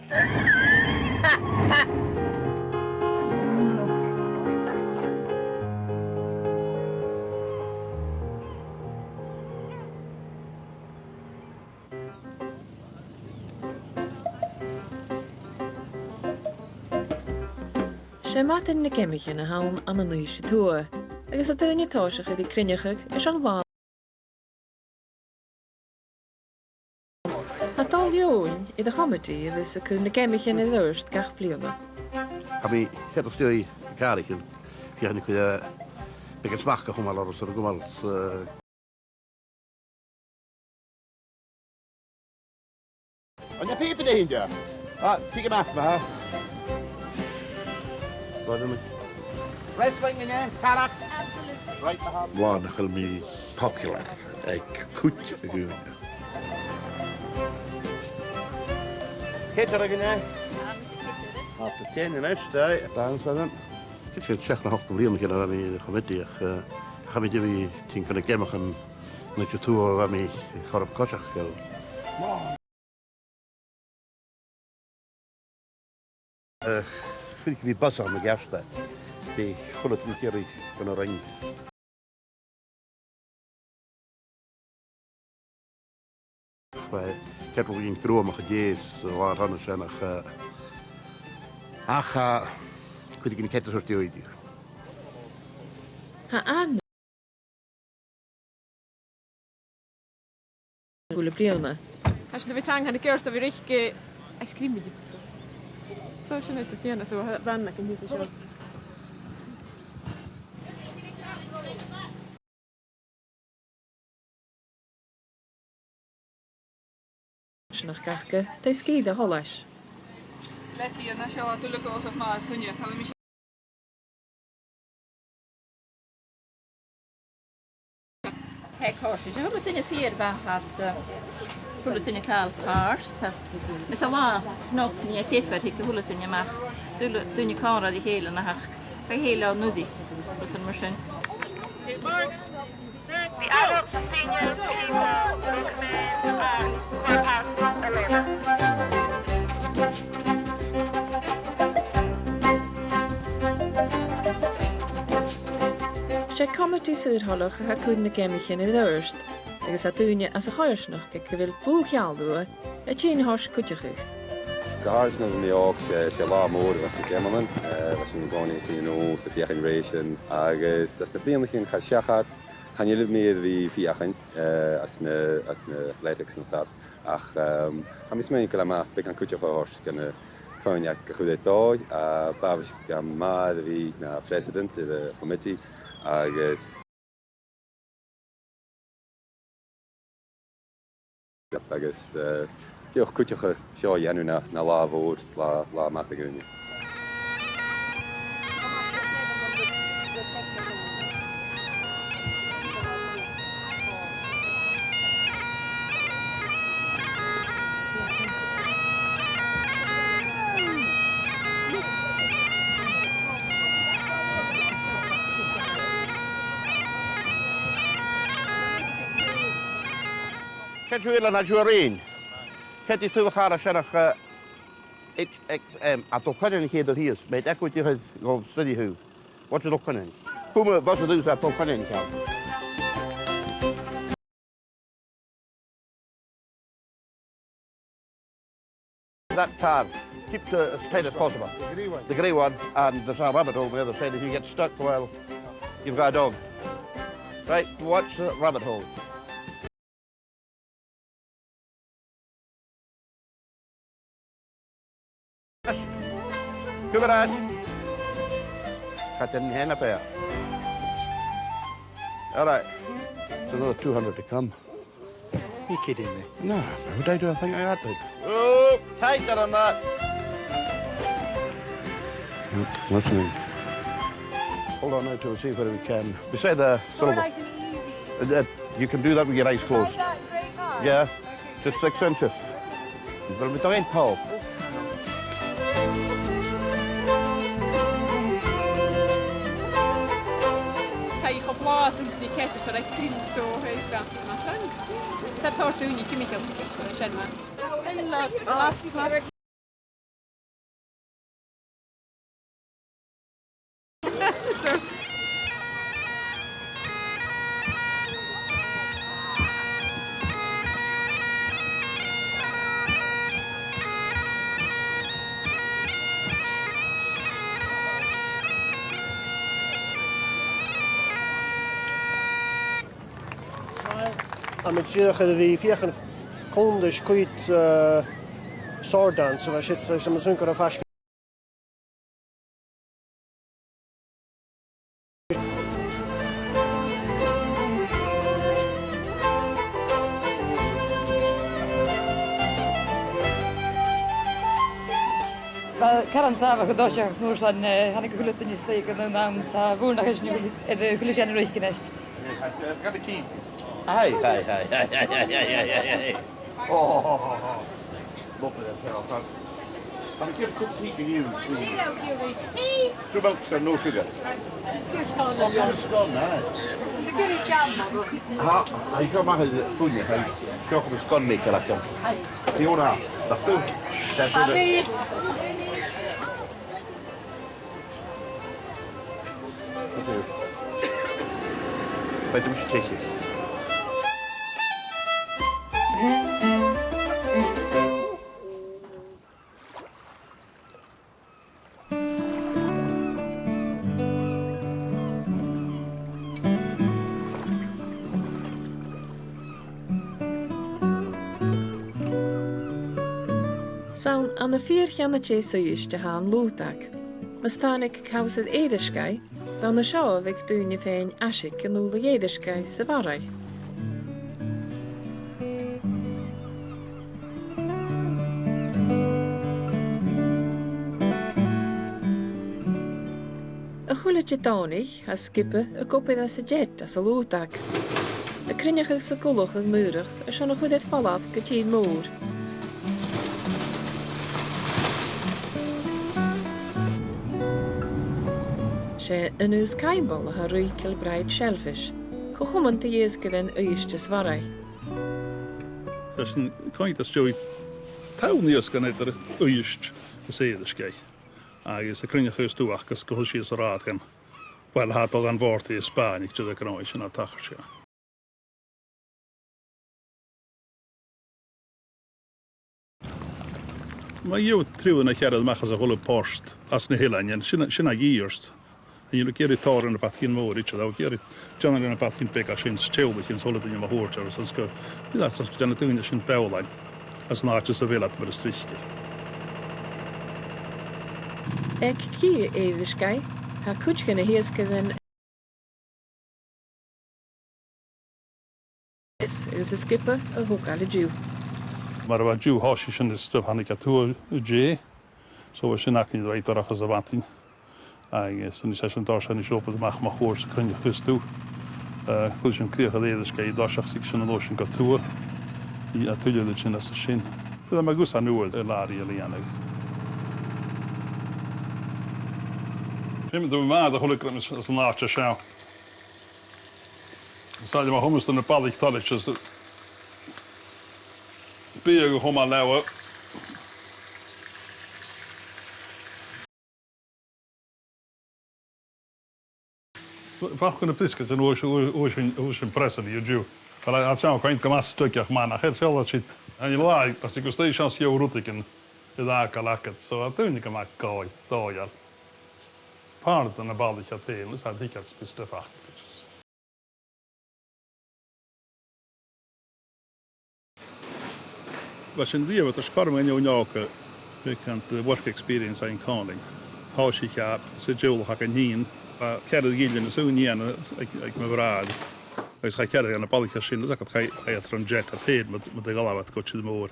Sé mat in na gemiche na hawn an an nuiste tua, agus a dynia toisach ydi cryniachag is an bha. A dal iown i dy chomedi y fys y cwn na gemiche yn y ddwrst gach bliona. A mi cedwch stio i Gaelic yn fiach ni cwyd begyn smach gach hwmal o'r sy'n gwmal. Ond y pip ydy hyn dio? A, tig y map ma ha? Wrestling in here, Carach? Absolutely. Right behind. One will be popular, like coot again. Kitter again. After 10 in Öster, dan zijn ik zit zeg nog op de keer aan de committee. Ga me die tien kunnen gemmen met je toe waar me gaat op kostje gaan. Vind ik wie bas aan de gasten. Die goede keer van een ring. Ik heb ook in Kromen gegees, waar anders zijn nog. Ach, ik weet niet wat soort idee. Ha aan. Goede bliona. Als je de witrang aan de kerst dan weer richtig ice cream met je. Zo schön het ja, zo dan kan je zo. Nog kachke, te ski de hollas. Let hier naar jou natuurlijk als het maar van je. Gaan we misschien. Hek horses, je hebt in 4 had hullet in je kaal paars. Met z'n laat, snop niet echt even, ik hullet in je max. Toen je camera die hele nacht, zeg heel nudis, met een machine. The adult senior female recommend 11. Sé comedy sy'r holwch a cwn na gemiche yn y ddwrst, agus a dwynia as a choersnach ge cyfil blwch ialdw a tîn hors cwtiochych. Gaars nog mee ook, ze laat moeder was ik helemaal, was je gewoon niet in ons, de vier generation, agus als de vrienden gaan schakelen. Gaan jullie meer wie viagen als een athletics nog dat. Ach, aan mij maar ik kutje voor kunnen van ja goed tooi. Babes gaan maar wie naar president de committee. Agus die ook kutje zo ja nu naar la woord la matten. Kent u wel naar Jurin? Kent u zo graag als je nog at de kunnen hier hier is met ik moet je het go study house. Wat je nog kunnen? Hoe wat we doen dat toch kunnen kan. That car, keep as tight as possible. The grey one, and there's a rabbit hole on the other side. If you get stuck, well, you've got a dog. Right, watch the rabbit hole. Come on, cut in hand up here. All right, it's another 200 to come. You kidding me? No, would I do a thing I had to? Oh, tighter on that. Not listening. Hold on now till we see whether we can. Beside the silver. You can do that with your eyes closed. Yeah, just 6 inches. But we don't Paul. Som inte ketter så det skriver så högt att man kan. Så tar det unikt mycket så känner man. met wie viechen kondisch kuit sordan, so was het som sunker af fast. Karan Sava Godosha, Nursan, Hanik Hulutin is taken and I'm Savurnahish, the Hulishan Rikinest. Hey. Oh, look at that. And give a cup of tea to you. 2 milks and no sugar. Oh, you're scone, aye. Hij zou maar het voedje, hij zou op de scone maken dat kan. Fiona, dat doe. Dat doe. Bij de muziekje. Saun an na 4 Jannaché Suiste haan Dhuthaich. Maar staan ik kaus het Ederskai, dan de sjouw ik dune féin asik en nule Ederskai se varai. A chulletje tonig has skippe a kopid as a jet as a Dhuthaich. A crinjach sa gulach ag muurach a sjona chud et fallaf gytien mór. Sé yn ys caimbol a rwycel braid shellfish, cochumant a jesgyd yn uistis varai. Dat is een kaint as jooi taunius gan eitar uist a seedesgei. Agus a crinach ys duach gas gohul sies a raad gan. Wel hat al an vorti i Spánik tjus a ganois yn a tachar sia. Maar je truwen dat jij mag als een hele post als een hele en sinna gierst. En je keer het tar in de patkin moor iets dat keer het janner in de patkin peka sin stelbekins holle in je hoort så ska det så ska det tunga sin pauline. As naatje så väl att med striske. Ek kie Ederskai, ha kutskene heeskeven is a skipper a hook alle Jew. Maar wat Jew hosjes in de stuff han ik atoe J. So we zijn akkin weet daar as watin. Agus yn sesiwn dos yn siop oedd mach chwrs y cryniach ystw. Chwyd sy'n creach a Ederskai dosach sig sy'n oes yn gatŵr. I atwylio ddyn sy'n as y sy'n. Dyna mae gwrs anwyd y lari y lianag. Fym dwi'n maad a chwlig rhaid as yn laach a siaw. Sa'n mae hwmys yn y balich talich as byg o hwma lewa. Fach yn y blisgyd yn oes yn presen i ydw. Fel a tiaw gwaint gymas stygiach man a chyr siol a sydd. A ni lai, as di gwstau sians iaw rwtig yn y dda gael acad. So a dwi'n ni gyma goi, doi ar. Part yn y balich a tein, lys a dicad sbystaf ach. Wat zijn die wat er skarmen in jouw njauke, ik kan de work experience zijn calling. Hous ik ja, ze jul hak en hien. Kerry gillen so nien ik me vraag. Is ga kerry aan 'n balletjie sien, dus ek het hy het 'n jet at head met die gala wat kotjie moor.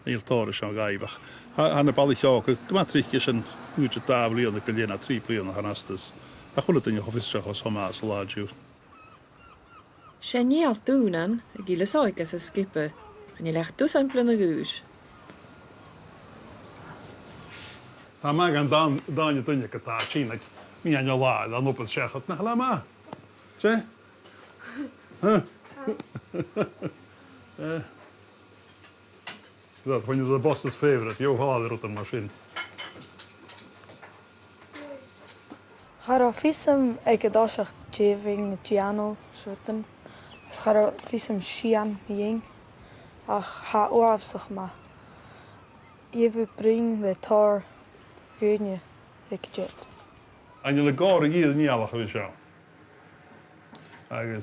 Heel tar is aan gaibach. Han 'n balletjie ook, gematriekjes en uurtje tafel en de kalena 3 plein hanastes. Ag wil dit in jou office as hom as laaju. Genial tunan, gile soikas a skipper, en je legt dus een planeruus. Ha magan dan je tunje kata chinak. Mi aan jou la, dan op het zeggen, nou la maar. Zie? Dat when you're the boss's favorite, jou haal op de machine. Garo visum ek dosach jeving Giano soten. Garo visum Shian ying. Ach ha oafsach ma. Je wil bring de tar gunje ek jet. And you'll go to you the other of show. I guess.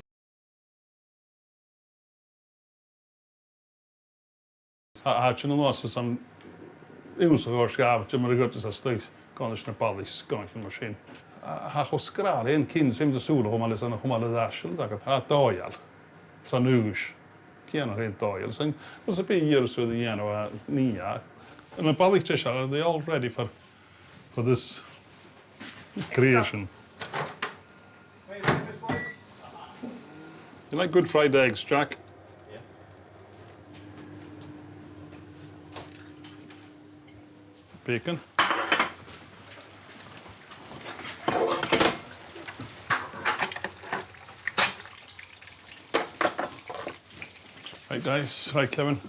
Had you no loss some use of schaaf, Jim Rigotis as state, Cornish Nepalis, Cornish machine. Hachos skrar en kins vem det solo hom alles en hom alla dashel sagt att dojal. Så nuus. Kiano rent dojal. Sen was a bit years with the nia. And the politics are they all ready for this creation. You like good fried eggs, Jack? Yeah. Bacon. Right guys, right Kevin.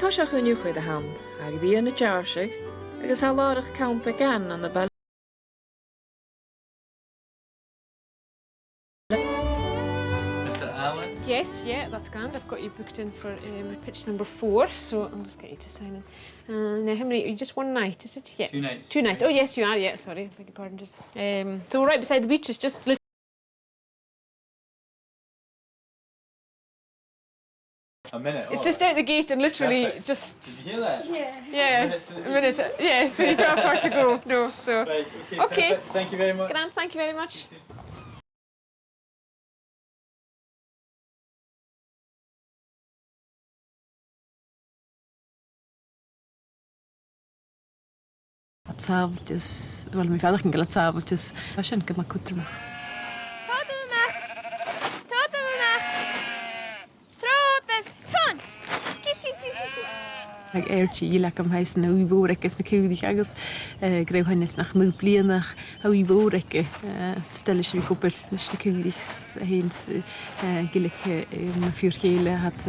Tasha chuniu chuid a ham, ag bhí na tearsig, agus há lárach campa gan an na ball. Mr. Allen? Yes, yeah, that's grand. I've got you booked in for pitch number 4, so I'll just get you to sign in. Now, how many? Just one night, is it? Yeah. 2 nights. 2 nights. Oh, yes, you are. Yeah, sorry, beg your pardon. Just so we're right beside the beach. It's just. A minute. It's just out the gate and literally Perfect. just. Did you hear that? Yeah. Yeah. A minute. Yeah. So you don't have far to go. No. So. Right, Okay. Perfect. Thank you very much. Grant, thank you very much. Tábhailtas, bhfuil mé feileach an go le tábhailtas, bheith sin go mar cutarach. Ag airtí í le am heis na bhóraice na cúdaigh agus greibhainnes nach nó blianach a bhóraice stelle sé bhí cúpar leis na cúdaigh a héins Gaelic na fiorchéile hat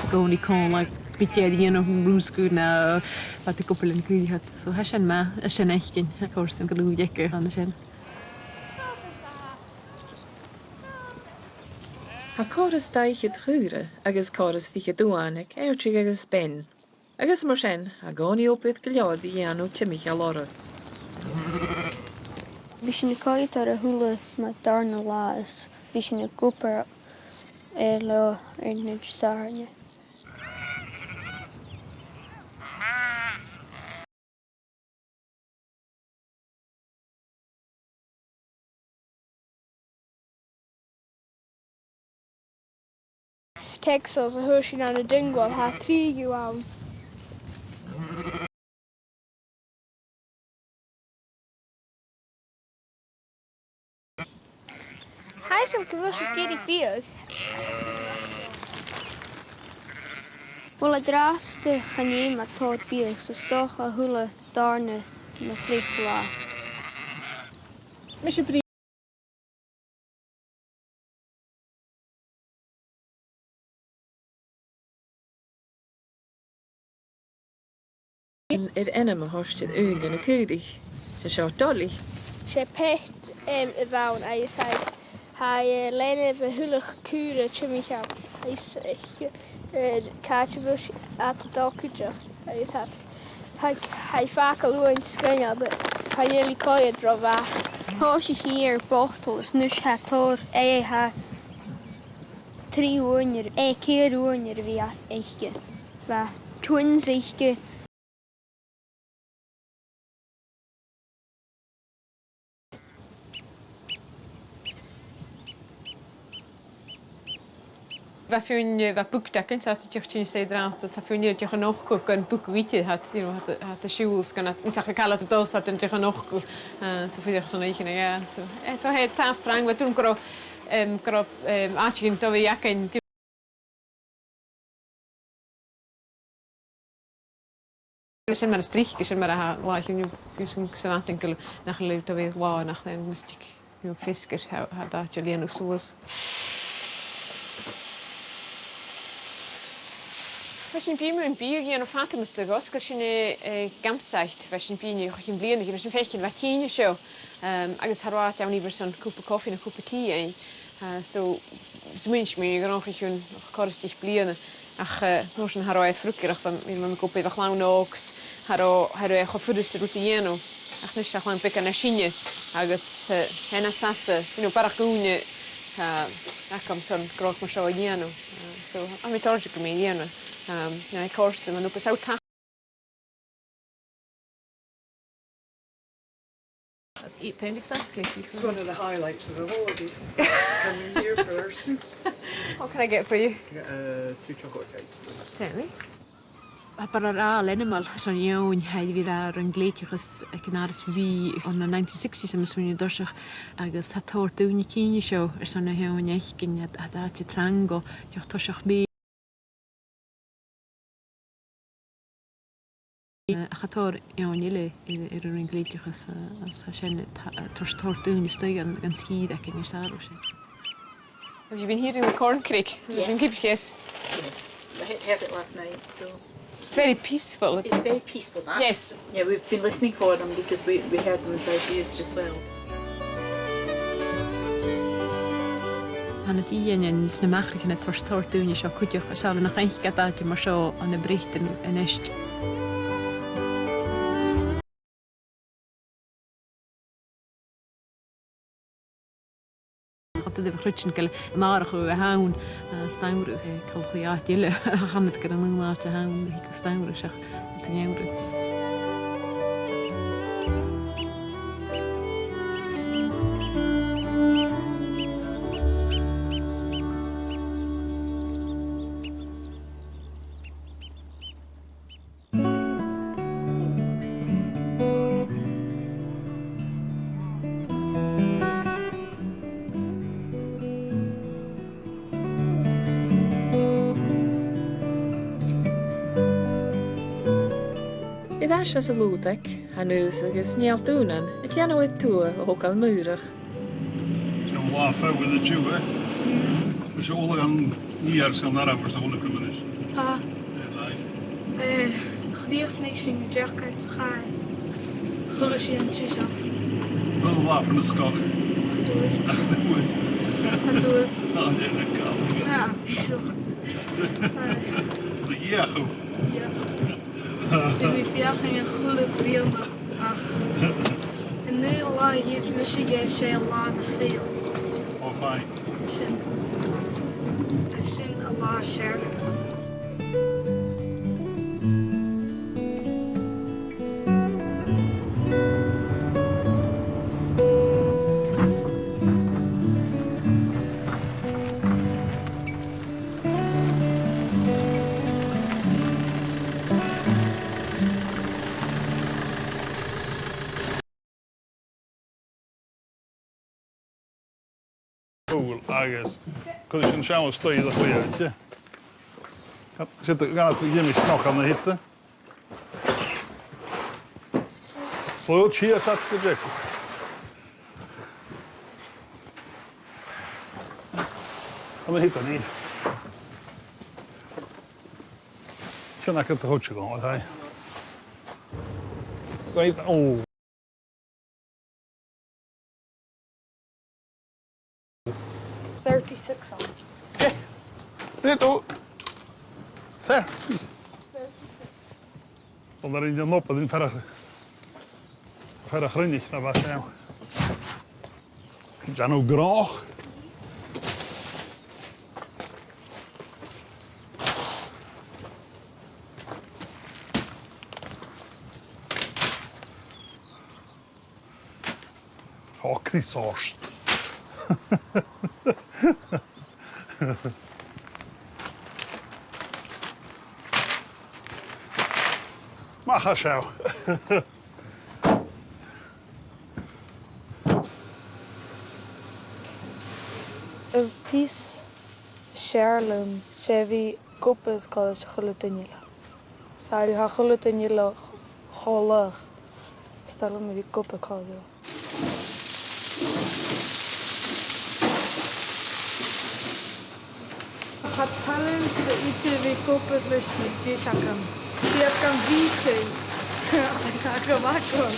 gcónaí cónla bicéiríon ó rúscú na hat a cúpar na cúdaigh hat. So ha sin me a sin éicin a cóir an go lúdaice anna sin. Tá córas daichead chúre agus córas fiche dúánig airtí agus ben. Agus mar sin a gáí opid go leor bhí dhéanú timich a lára. Bhí sin na caiid ar a thula me darna lás, bhí sin na gúpar le ar na sáne. Texas a thuir sin an na dingwal ha tríú am. Hais am go bhfuil géirí bíag. Bhfuil a drásta chanéim a tóid bíag sa stoch a thula darna na trís lá. Enam a thoiste úga na cúdaigh, sé seo dolí. Sé pecht a bhain agus ha léine bh thulach cúra timimecha is cáte bhis a dácuide agus ha facail uain scaine ha dhéirlí cóiad dro bheith. Tá sé hí ar bochtol is nus hatóir ha trí uainir céir uainir bhí éiche bheith twins éiche. Bheith fiún bheith bucdacin sa tíochttíine sé drástas a fiúníir deach an nóchú gan bucvíte hat a siúls gan níach a call a dós an deach an nóchú sa fiidir san éichna. So hé tá strang bheit tún go áin do bhí acin sin mar a stríiche sin mar a láithú san antin nach le do bhíh lá nach mystic fiskir ha dáte líanú suas. Fashion bímú an bíú gíon fatamas de gos, go sinna gamsaicht fashion bíú chuin bliana go sin fecinn bhatíine seo agus harrá an íbar san cúpa coffee na cúpa tí ein. So smins mé gan chuún choristich bliana ach nó an harrá fruúciach mí me gopa a chlánógs harrá cho fuiste rutíhéanú ach nu seachlan be na sinne agus hena sasa barachúne acham son groch mar seo a dhéanú. So am mé go mé dhéanú. Na cósta man úpas áta. That's £8 exactly. It's one of the highlights of the holiday. Coming here first. What can I get for you? Get 2 chocolate cakes. Certainly. Bara rá lenimal son iawn haid fi ar an gléitiachas cynaris fi on na 1960s am swynio dorsach agus hator dŵni cíni seo son na iawn eich gyn a dati trango diolch torsach mi a chator iawn ile ar an gléitiachas as ha sen tor dŵni stoi gan skid ac yn i'r saro se. Have you been hearing the corn creek? Yes. Yes. I heard it last night, so... Very peaceful. It's very peaceful. Yes. Yeah, we've been listening for them because we heard them in South Uist as well. Hanna díana níos na meachlich na tostóir dúine seo cuideoch a sála nach éich gadáide mar seo an na breitin in eist. Hatte de chluitsin gael nárach a hawn staimru cael chwiat ile a hamad gyda ngwnglaat a hawn hi gael staimru seach sy'n iawru. Idas as a Dhuthaich, hanús agus níall dúnan, a ceanúid tua a hócal múrach. Zo'n wafa with a Jew, eh? We zijn alle gaan niet gaan naar waar ze willen komen is. Ah. Gedicht niks in de jacket gaan. Gullis je een tjisa. Wel een wafa naar Scottish. Doe het. Doe het. Doe het. Nou, nee, dat kan. Ja, zo. Ja, goed. Ja. Ik ben veel geen gulle bril ach. En nu la je misschien jij zeil la na zeil. Oh, fijn. Sin a la share. Cool, agus. Kun je een sjouwen stoi dat leertje. Zit er gaan het Jimmy nog aan de hitte. Sloot hier zat de dik. Aan de hitte niet. Zo naar het goedje gaan, wat hij. Weet, oh. Dit ook. Zeg. Onder in de noppen in verder grinnig naar was nou. Ik ben ook graag. Oh, krisorst. Mag er zo. Een piece Sherlum, Chevy, Coppers College, Gulutinilla. Zij ha Gulutinilla gelucht. Stel me die koppen kallen. Catalan sa iti vi kopet lesni jeshakan. Jeshakan vite. Takavakon.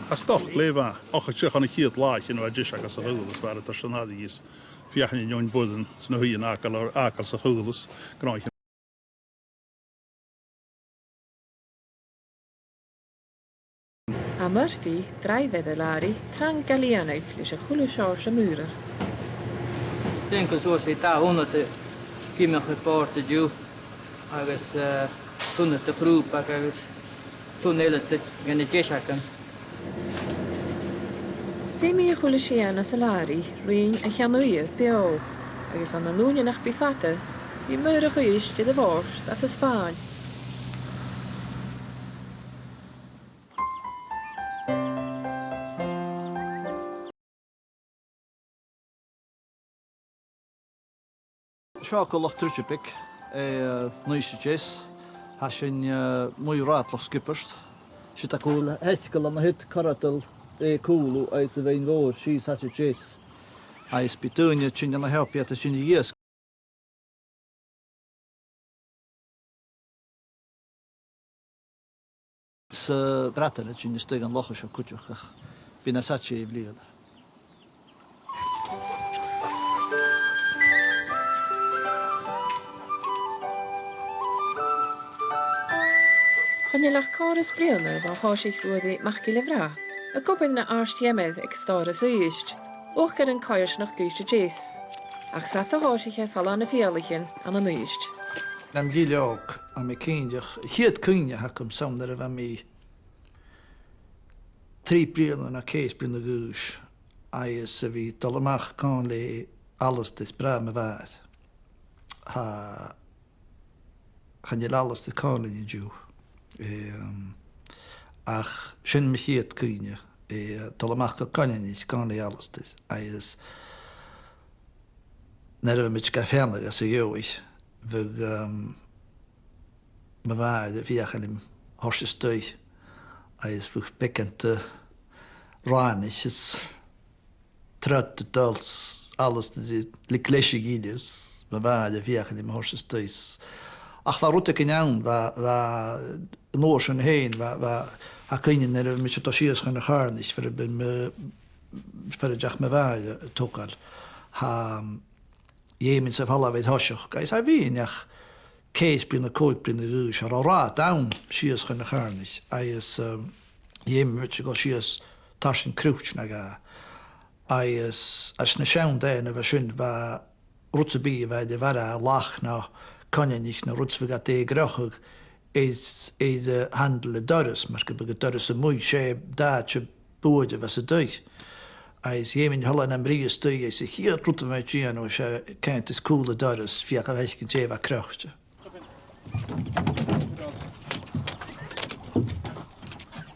As toch leva, och ik zeg aan hier het laatje en wat je zegt als de hugels waren het dan had is. Viachen in jonge boden, zo nu je akal sa hugels, krijg je. A Murphy drijfwedelari trang galianuit dus een goede soorse muur. Denk zoals we daar 100 kilometer gepoord ju, agus 100 de proef, agus toen hele het gaan het jeshaken. Femi goede siana salari, ring a chanuie bio, agus aan de noenje nach bifatte, die muur geïst de worst, dat is Spaan. Siacolach trútepic nuise jazz, has sin mwy ratlach skipperst. Si ta cool heskel an hit karatel coolu eis a vein vor, she's has a jazz. Eis bitunia chin an help yet a chin yes. Sa bratel chin steg an loch a kutjach. Bina sachi vliel. Kan je lach karis brilne waar hasich roode mag je levra. A koping na arst jemed ik stare zuist. Ook kan een kaiers nog guiste jes. Ach zat de hasich fall aan de vierlichen aan een nuist. Nam gile ook aan mijn kindje. Hiet kunje hakum sander van mij. 3 brillen na kees brillen guus. Eis vi talamach kan le alles des bra me waard. Kan je alles des kan in je. Ach, sin me hiet kunje. Talamach kan je niet, kan le alles des. Eis nerve met kaffernig as joig. We me waard via hem horsje stui. Eis voor bekend ranisjes. Trött dals alles de liklische gides. Me waard via hem horsje stui. Ach, waar roet ik in aan, waar Noorsen heen, waar kun je net met je tasjes gaan gaan is, voor de dag me waar toekal. Je mensen vallen weet hasje, kijk, hij wie nog kees binnen koik binnen ruis, er al raad down, tasjes gaan gaan is. Hij is je met je tasjes taschen kruis naga. Hij is als een schoon daar, we zijn waar roetse bij waar de waar lach nou. Kan je niet naar Rotsvega tegenrechtig is handelen dollars, maar ik heb dollars een mooi scheep daadje boorden wat ze doet. Als je in Holland en Brie stuurt, is het hier rotten met je en als je kent het coole dollars via geweest je wat krachtje.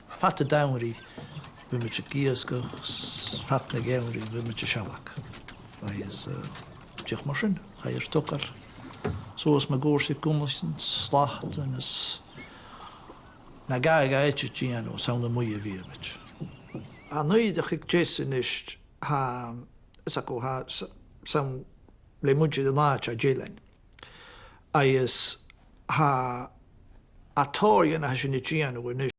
Vatte downry, we met je kieskers, vatte downry, we met je schalak. Hij is zeg maar schön, hij is tokker. Zoals mijn goorse komsten slachten is. Na ga etchetiano, sound een mooie weer met. Nu dat ik Jason is, sako sam le mucho de nacha jelen. Hij is ator na hashinichiano we nish.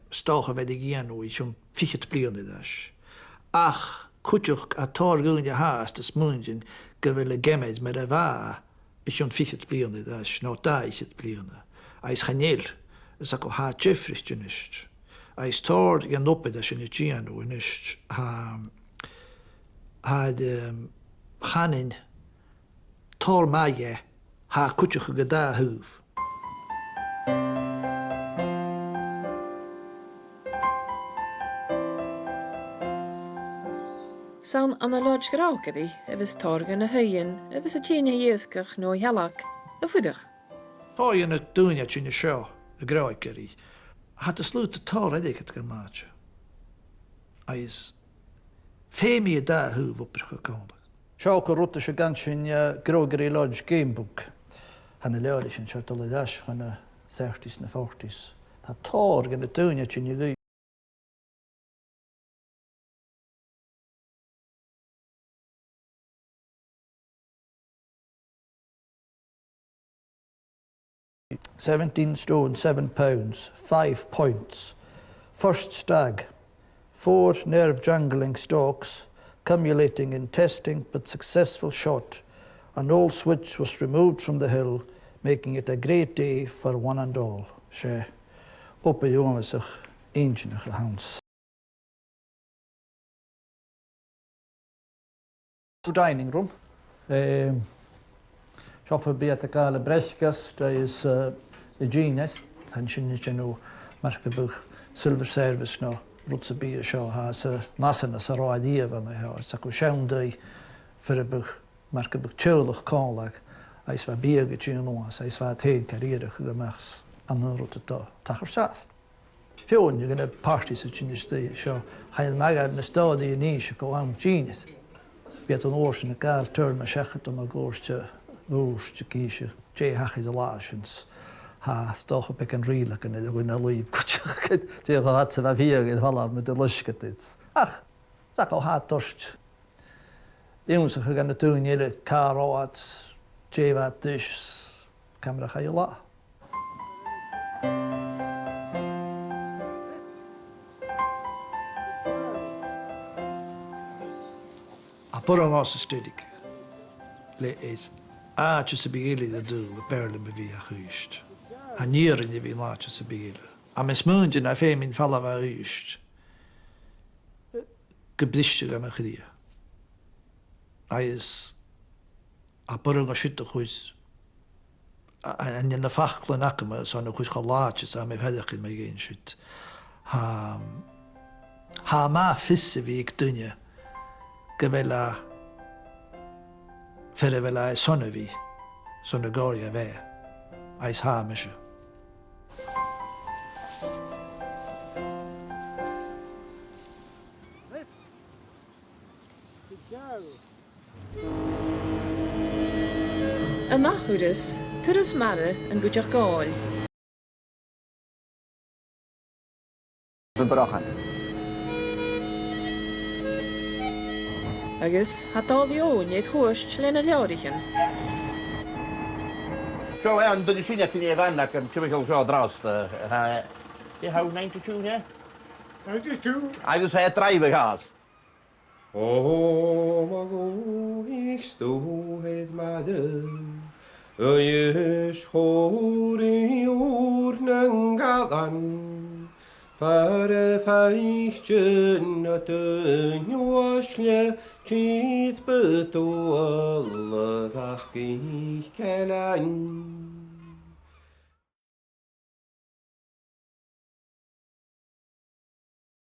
Stogen bij de giano is om fiet pliende das. Ach, kutjuch a torgun je haast de smundjen gewille gemmed met de waar. Is je fiet pliende das, nou daar is het pliende. Hij is geniel, sako ha jeffristje nicht. Hij is tor gen oppe dat je niet giano nicht. De ganin tor maaie ha kutjuch geda hoef. Sa'n analoog geraakedi, was torgen a huien, was a tjene jeeskach no helak, a voedig. Torgen het doen je in de show, a graakeri. Had de sluit tor ik het gemaakt. Hij is veel daar hoe op gekomen. Schauke rotte je gans in grogeri lodge gamebook. Han de leerlichen chatole dash van 30s na 40s. Tá tór gan na dúine sin i gí. £17 stone, £7, 5 points. First stag, 4 nerve jangling stalks, cumulating in testing but successful shot. An old switch was removed from the hill, making it a great day for one and all. Sé, op a jongesach, eentjenige hounds. Dining room. Schaffe beat gale breskas, dat is de genius. Han sin no markebuch silver service no rutse bia show has nasana sa roadia van ha sa ko shaundai for a buch markebuch chulach konlag. Is va bia getjun no is va teen karriere gemachs an rotte to tagersast. Fion you gonna parties in the show. Hail maga na stadi ni go am genius. Beat an oorsen gal turn ma shechet om a gorste Úst kíise dé hachi de láins há stocha pe an riach an bhfuin a líb dé hat sa bh bhí hall me de luiscaid. Ach sa go há tost. Íonsa chu gan na túile cáráat déhhat dus camera cha lá. A por an á studic le is áte sa bíile a dú le berlin be bhí a chuist. A nírin bhí láte sa bíile. A mes múndin a fémin fall a chuist. Go briste go a chudí. Is a burung a siúta chuis an na fachlan acama san chuis cha láte a mé hedachin mé géin siút. Há má fisse bhí ag duine go bhfuil a fer bhfuil a sonna bhí sonna gáir a bheith ais há me se. Yn nachwydus, tyrys mare yn gwydio'ch gol. Fy brochan. Agus, hadol fi o'n i'n chwrs len y liorichan. So, and did you see that in your van, like, typical show draws? You have 92, yeah? 92. I just had drive a cars. O mago ich sto het made Ys chori o'r nangalan Far y ffaich jyn a dyn wasle Chyd bydol y fach gych celan